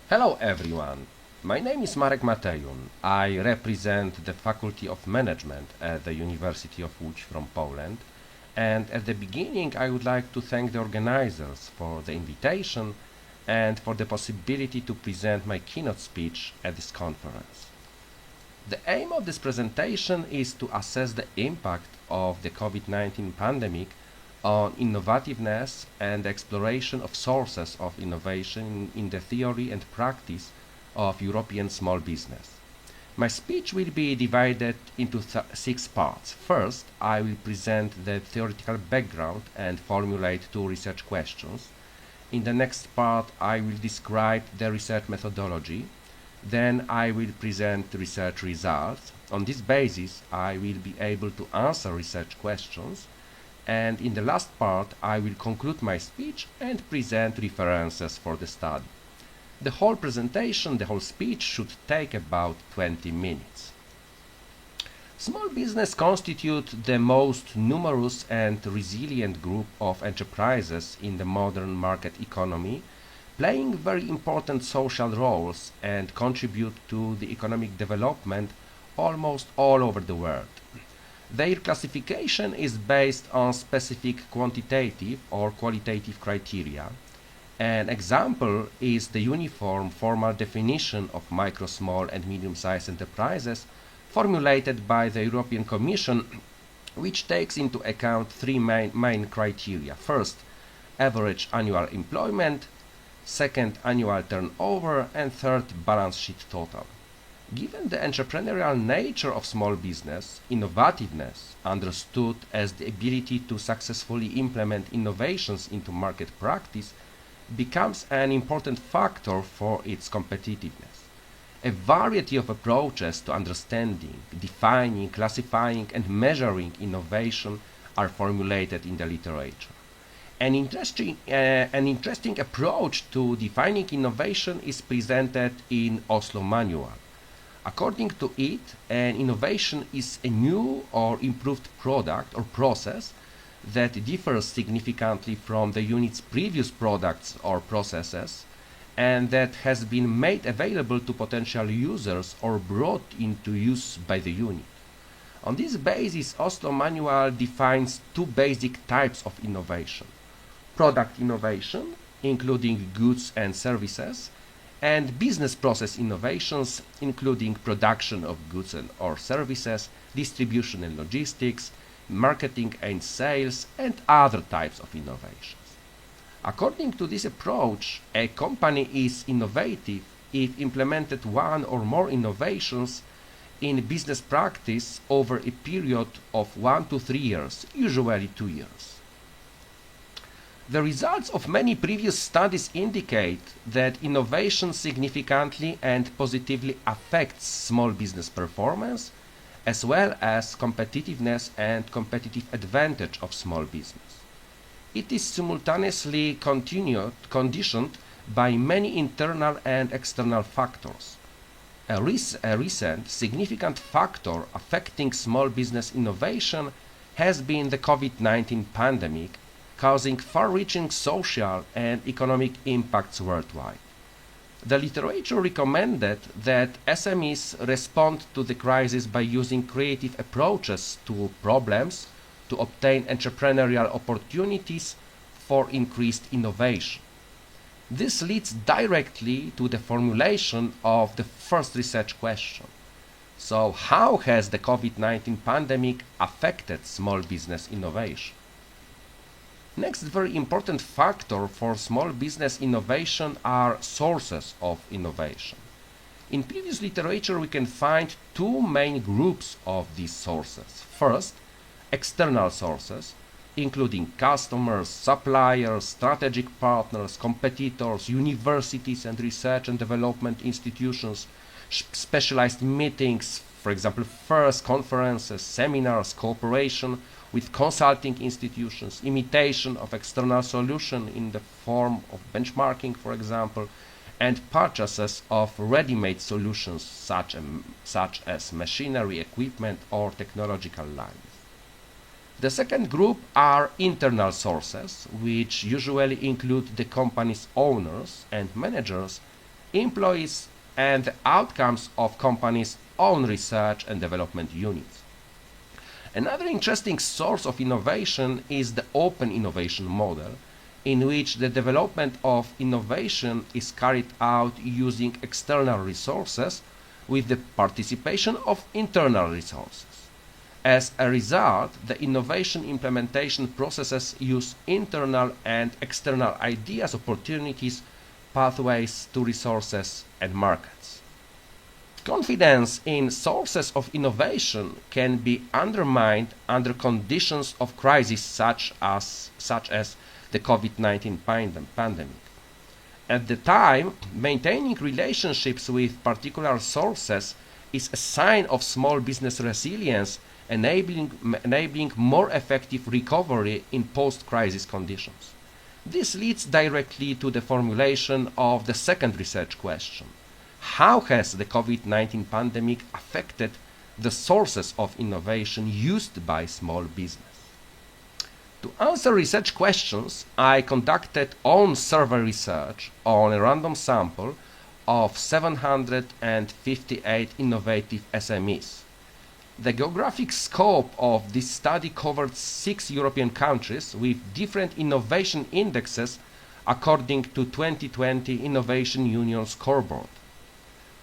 Hello everyone, my name is Marek Matejun. I represent the Faculty of Management at the University of Łódź from Poland, and at the beginning I would like to thank the organizers for the invitation and for the possibility to present my keynote speech at this conference. The aim of this presentation is to assess the impact of the COVID-19 pandemic on innovativeness and the exploration of sources of innovation in the theory and practice of European small business. My speech will be divided into six parts. First, I will present the theoretical background and formulate two research questions. In the next part, I will describe the research methodology. Then I will present research results. On this basis, I will be able to answer research questions. And in the last part, I will conclude my speech and present references for the study. The whole presentation, the whole speech should take about 20 minutes. Small business constitute the most numerous and resilient group of enterprises in the modern market economy, playing very important social roles and contribute to the economic development almost all over the world. Their classification is based on specific quantitative or qualitative criteria. An example is the uniform formal definition of micro, small and medium-sized enterprises formulated by the European Commission, which takes into account three main criteria. First, average annual employment, second, annual turnover, and third, balance sheet total. Given the entrepreneurial nature of small business, innovativeness, understood as the ability to successfully implement innovations into market practice, becomes an important factor for its competitiveness. A variety of approaches to understanding, defining, classifying, and measuring innovation are formulated in the literature. An interesting approach to defining innovation is presented in Oslo Manual. According to it, an innovation is a new or improved product or process that differs significantly from the unit's previous products or processes and that has been made available to potential users or brought into use by the unit. On this basis, Oslo Manual defines two basic types of innovation: product innovation, including goods and services, and business process innovations, including production of goods or services, distribution and logistics, marketing and sales, and other types of innovations. According to this approach, a company is innovative if implemented one or more innovations in business practice over a period of 1 to 3 years, usually 2 years. The results of many previous studies indicate that innovation significantly and positively affects small business performance, as well as competitiveness and competitive advantage of small business. It is simultaneously conditioned by many internal and external factors. A recent significant factor affecting small business innovation has been the COVID-19 pandemic, causing far-reaching social and economic impacts worldwide. The literature recommended that SMEs respond to the crisis by using creative approaches to problems to obtain entrepreneurial opportunities for increased innovation. This leads directly to the formulation of the first research question. So, how has the COVID-19 pandemic affected small business innovation? Next very important factor for small business innovation are sources of innovation. In previous literature we can find two main groups of these sources. First, external sources, including customers, suppliers, strategic partners, competitors, universities and research and development institutions, specialized meetings, for example, fairs, conferences, seminars, cooperation with consulting institutions, imitation of external solution in the form of benchmarking, for example, and purchases of ready-made solutions such as machinery, equipment, or technological lines. The second group are internal sources, which usually include the company's owners and managers employees, and the outcomes of companies' own research and development units. Another interesting source of innovation is the open innovation model, in which the development of innovation is carried out using external resources with the participation of internal resources. As a result, the innovation implementation processes use internal and external ideas, opportunities, pathways to resources and markets. Confidence in sources of innovation can be undermined under conditions of crisis such as the COVID-19 pandemic. At the time, maintaining relationships with particular sources is a sign of small business resilience, enabling more effective recovery in post-crisis conditions. This leads directly to the formulation of the second research question. How has the COVID-19 pandemic affected the sources of innovation used by small business? To answer research questions, I conducted own survey research on a random sample of 758 innovative SMEs. The geographic scope of this study covered 6 European countries with different innovation indexes according to 2020 Innovation Union scoreboard.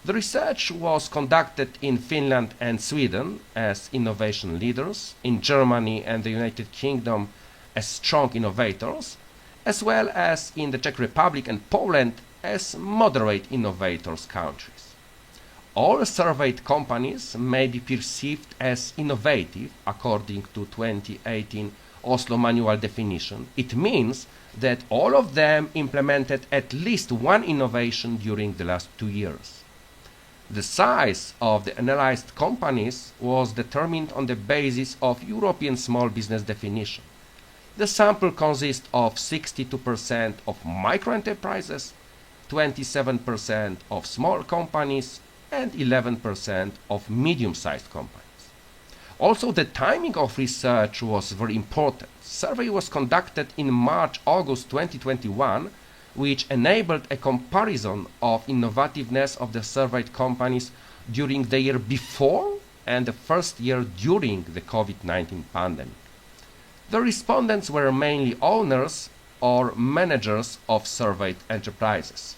The research was conducted in Finland and Sweden as innovation leaders, in Germany and the United Kingdom as strong innovators, as well as in the Czech Republic and Poland as moderate innovators countries. All surveyed companies may be perceived as innovative according to 2018 Oslo manual definition. It means that all of them implemented at least one innovation during the last 2 years. The size of the analyzed companies was determined on the basis of European small business definition. The sample consists of 62% of microenterprises, 27% of small companies, and 11% of medium-sized companies. Also, the timing of research was very important. Survey was conducted in March-August 2021, which enabled a comparison of innovativeness of the surveyed companies during the year before and the first year during the COVID-19 pandemic. The respondents were mainly owners or managers of surveyed enterprises.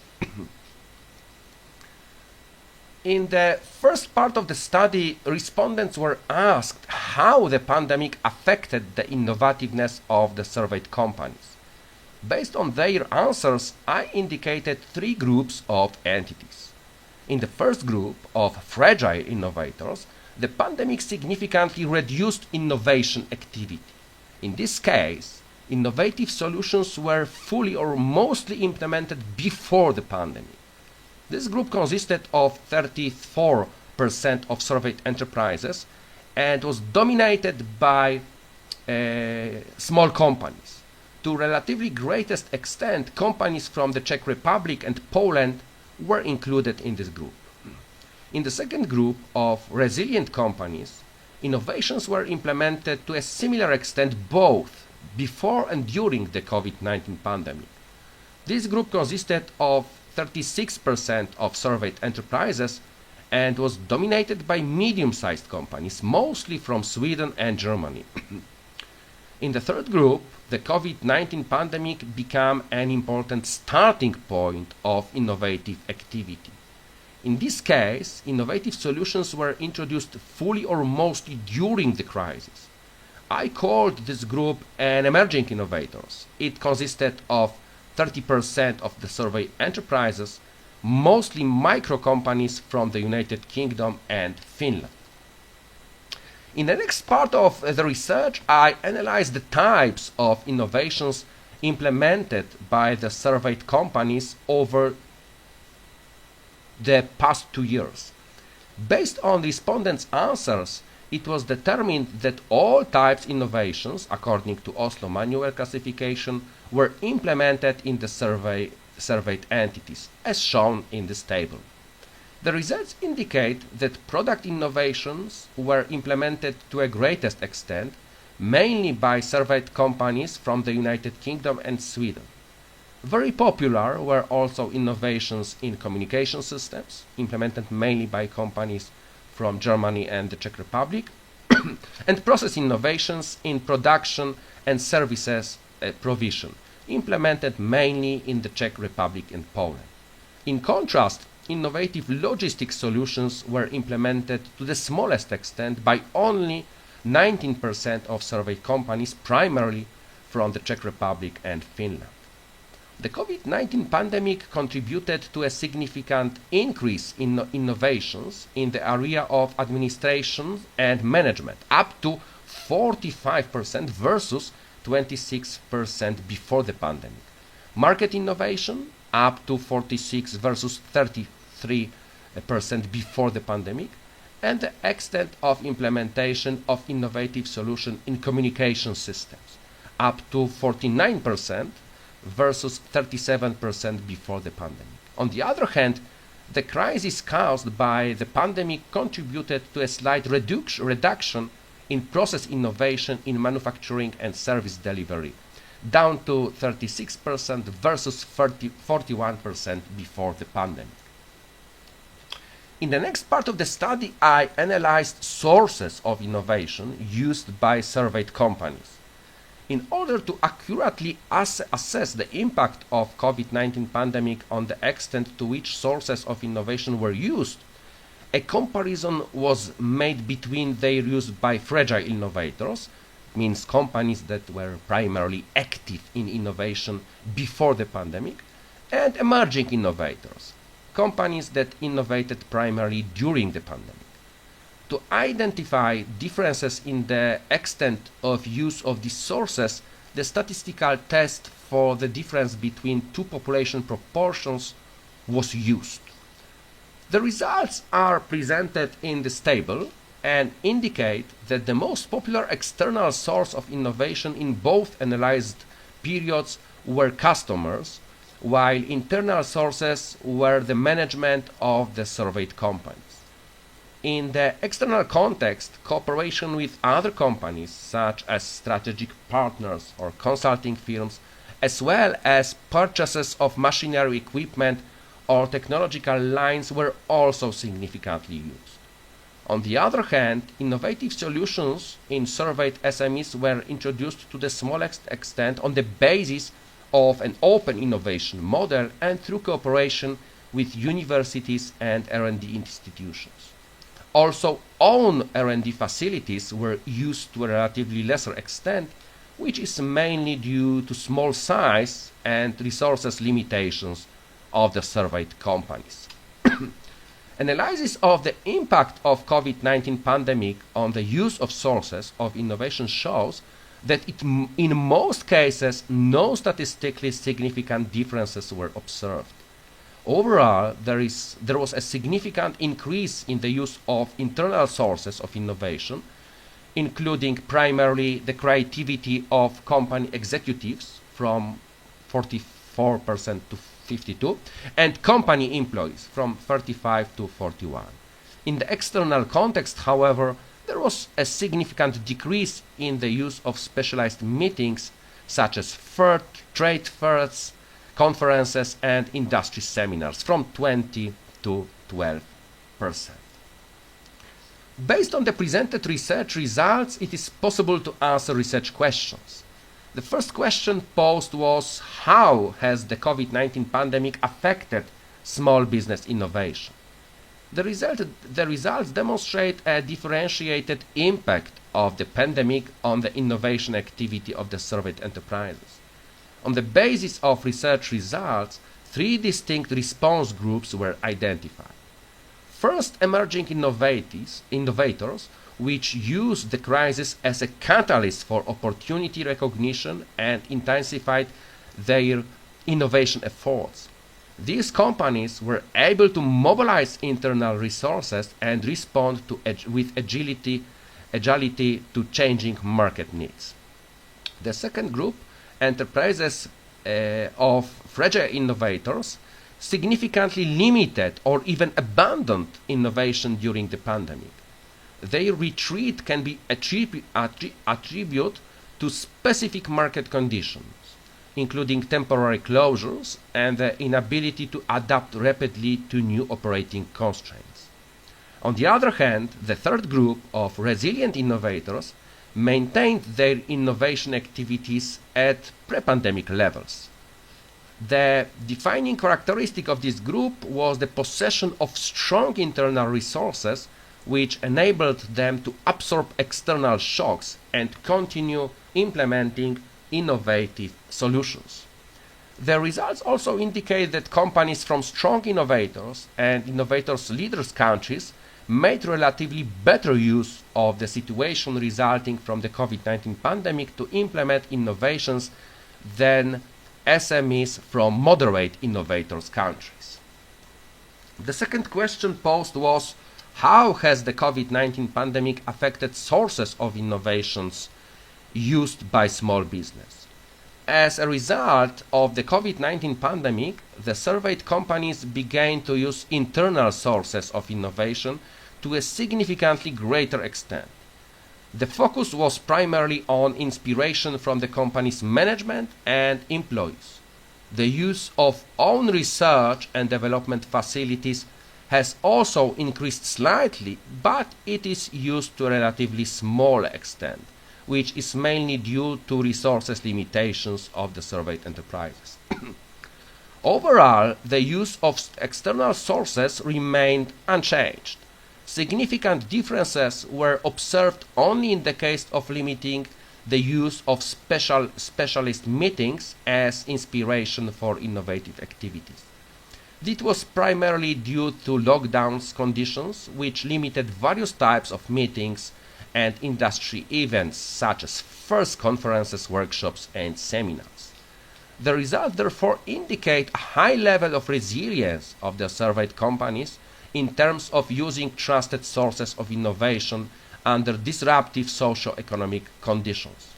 In the first part of the study, respondents were asked how the pandemic affected the innovativeness of the surveyed companies. Based on their answers, I indicated 3 groups of entities. In the first group of fragile innovators, the pandemic significantly reduced innovation activity. In this case, innovative solutions were fully or mostly implemented before the pandemic. This group consisted of 34% of surveyed enterprises and was dominated by small companies. To relatively greatest extent, companies from the Czech Republic and Poland were included in this group. In the second group of resilient companies, innovations were implemented to a similar extent both before and during the COVID-19 pandemic. This group consisted of 36% of surveyed enterprises and was dominated by medium-sized companies, mostly from Sweden and Germany. In the third group, the COVID-19 pandemic became an important starting point of innovative activity. In this case, innovative solutions were introduced fully or mostly during the crisis. I called this group an emerging innovators. It consisted of 30% of the surveyed enterprises, mostly micro companies from the United Kingdom and Finland. In the next part of the research, I analyzed the types of innovations implemented by the surveyed companies over the past 2 years. Based on respondents' answers, it was determined that all types innovations, according to Oslo manual classification, were implemented in the surveyed entities, as shown in this table. The results indicate that product innovations were implemented to a greatest extent, mainly by surveyed companies from the United Kingdom and Sweden. Very popular were also innovations in communication systems, implemented mainly by companies from Germany and the Czech Republic, and process innovations in production and services provision, implemented mainly in the Czech Republic and Poland. In contrast, innovative logistics solutions were implemented to the smallest extent by only 19% of surveyed companies, primarily from the Czech Republic and Finland. The COVID-19 pandemic contributed to a significant increase in innovations in the area of administration and management, up to 45% versus 26% before the pandemic. Market innovation, up to 46 versus 33% before the pandemic, and the extent of implementation of innovative solutions in communication systems, up to 49% versus 37% before the pandemic. On the other hand, the crisis caused by the pandemic contributed to a slight reduction in process innovation in manufacturing and service delivery, down to 36% versus 41% before the pandemic. In the next part of the study, I analyzed sources of innovation used by surveyed companies. In order to accurately assess the impact of COVID-19 pandemic on the extent to which sources of innovation were used, a comparison was made between their use by fragile innovators, means companies that were primarily active in innovation before the pandemic, and emerging innovators, companies that innovated primarily during the pandemic. To identify differences in the extent of use of these sources, the statistical test for the difference between two population proportions was used. The results are presented in this table and indicate that the most popular external source of innovation in both analyzed periods were customers, while internal sources were the management of the surveyed companies. In the external context, cooperation with other companies, such as strategic partners or consulting firms, as well as purchases of machinery equipment or technological lines, were also significantly used. On the other hand, innovative solutions in surveyed SMEs were introduced to the smallest extent on the basis of an open innovation model and through cooperation with universities and R&D institutions. Also, own R&D facilities were used to a relatively lesser extent, which is mainly due to small size and resources limitations of the surveyed companies. Analysis of the impact of COVID-19 pandemic on the use of sources of innovation shows that in most cases no statistically significant differences were observed. Overall, there was a significant increase in the use of internal sources of innovation, including primarily the creativity of company executives from 44% to 52%, and company employees from 35 to 41%. In the external context, however, there was a significant decrease in the use of specialized meetings such as trade fairs, conferences and industry seminars from 20 to 12%. Based on the presented research results, it is possible to answer research questions. The first question posed was, how has the COVID-19 pandemic affected small business innovation? The results demonstrate a differentiated impact of the pandemic on the innovation activity of the surveyed enterprises. On the basis of research results, three distinct response groups were identified. First, emerging innovators, which used the crisis as a catalyst for opportunity recognition and intensified their innovation efforts. These companies were able to mobilize internal resources and respond with agility to changing market needs. The second group, enterprises of fragile innovators, significantly limited or even abandoned innovation during the pandemic. Their retreat can be attributed to specific market conditions. including temporary closures and the inability to adapt rapidly to new operating constraints. On the other hand, the third group of resilient innovators maintained their innovation activities at pre-pandemic levels. The defining characteristic of this group was the possession of strong internal resources which enabled them to absorb external shocks and continue implementing innovative solutions. The results also indicate that companies from strong innovators and innovators leaders countries made relatively better use of the situation resulting from the COVID-19 pandemic to implement innovations than SMEs from moderate innovators countries. The second question posed was, how has the COVID-19 pandemic affected sources of innovations used by small business? As a result of the COVID-19 pandemic, the surveyed companies began to use internal sources of innovation to a significantly greater extent. The focus was primarily on inspiration from the company's management and employees. The use of own research and development facilities has also increased slightly, but it is used to a relatively small extent, which is mainly due to resources limitations of the surveyed enterprises. Overall, the use of external sources remained unchanged. Significant differences were observed only in the case of limiting the use of specialist meetings as inspiration for innovative activities. This was primarily due to lockdown conditions, which limited various types of meetings and industry events such as fairs, conferences, workshops, and seminars. The results therefore indicate a high level of resilience of the surveyed companies in terms of using trusted sources of innovation under disruptive socio-economic conditions.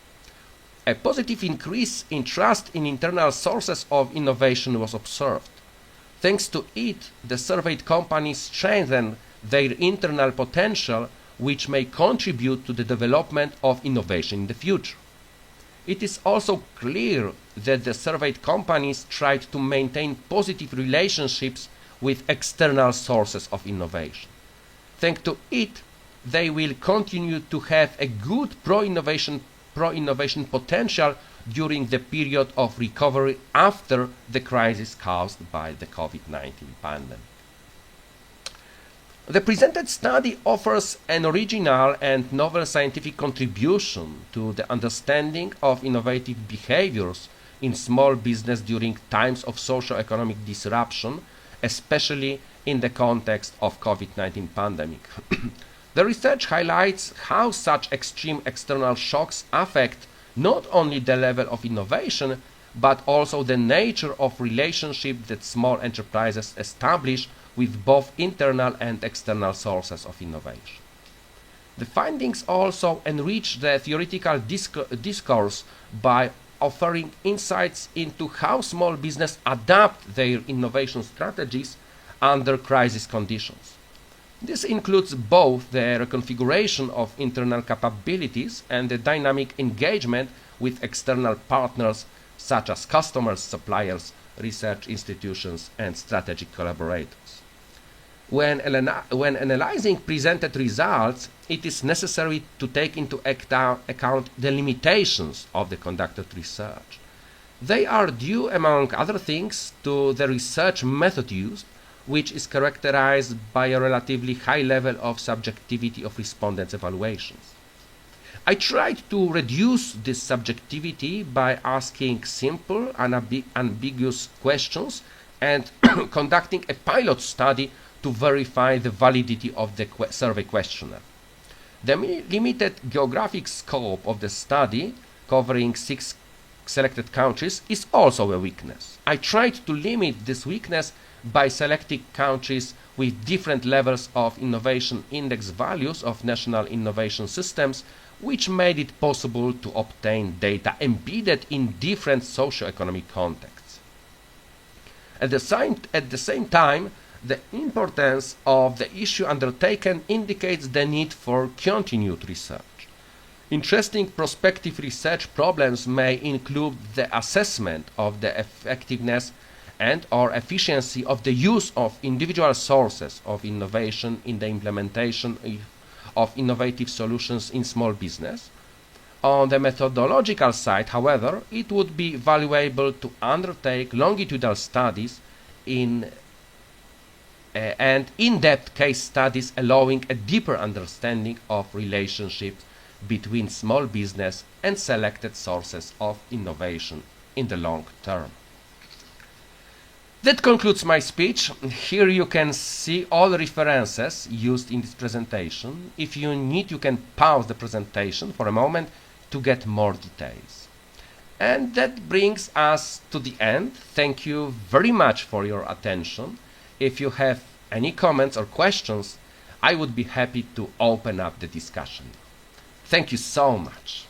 A positive increase in trust in internal sources of innovation was observed. Thanks to it, the surveyed companies strengthened their internal potential, which may contribute to the development of innovation in the future. It is also clear that the surveyed companies tried to maintain positive relationships with external sources of innovation. Thanks to it, they will continue to have a good pro-innovation potential during the period of recovery after the crisis caused by the COVID-19 pandemic. The presented study offers an original and novel scientific contribution to the understanding of innovative behaviors in small business during times of socio-economic disruption, especially in the context of COVID-19 pandemic. The research highlights how such extreme external shocks affect not only the level of innovation, but also the nature of relationship that small enterprises establish with both internal and external sources of innovation. The findings also enrich the theoretical discourse by offering insights into how small business adapt their innovation strategies under crisis conditions. This includes both the reconfiguration of internal capabilities and the dynamic engagement with external partners such as customers, suppliers, research institutions, and strategic collaborators. When analyzing presented results, it is necessary to take into account the limitations of the conducted research. They are due, among other things, to the research method used, which is characterized by a relatively high level of subjectivity of respondents' evaluations. I tried to reduce this subjectivity by asking simple, unambiguous questions and conducting a pilot study to verify the validity of the survey questionnaire. The limited geographic scope of the study, covering 6 selected countries, is also a weakness. I tried to limit this weakness by selecting countries with different levels of innovation index values of national innovation systems, which made it possible to obtain data embedded in different socio-economic contexts. At the same time, the importance of the issue undertaken indicates the need for continued research. Interesting prospective research problems may include the assessment of the effectiveness and/or efficiency of the use of individual sources of innovation in the implementation of innovative solutions in small business. On the methodological side, however, it would be valuable to undertake longitudinal studies and in-depth case studies allowing a deeper understanding of relationships between small business and selected sources of innovation in the long term. That concludes my speech. Here you can see all references used in this presentation. If you need, you can pause the presentation for a moment to get more details. And that brings us to the end. Thank you very much for your attention. If you have any comments or questions, I would be happy to open up the discussion. Thank you so much.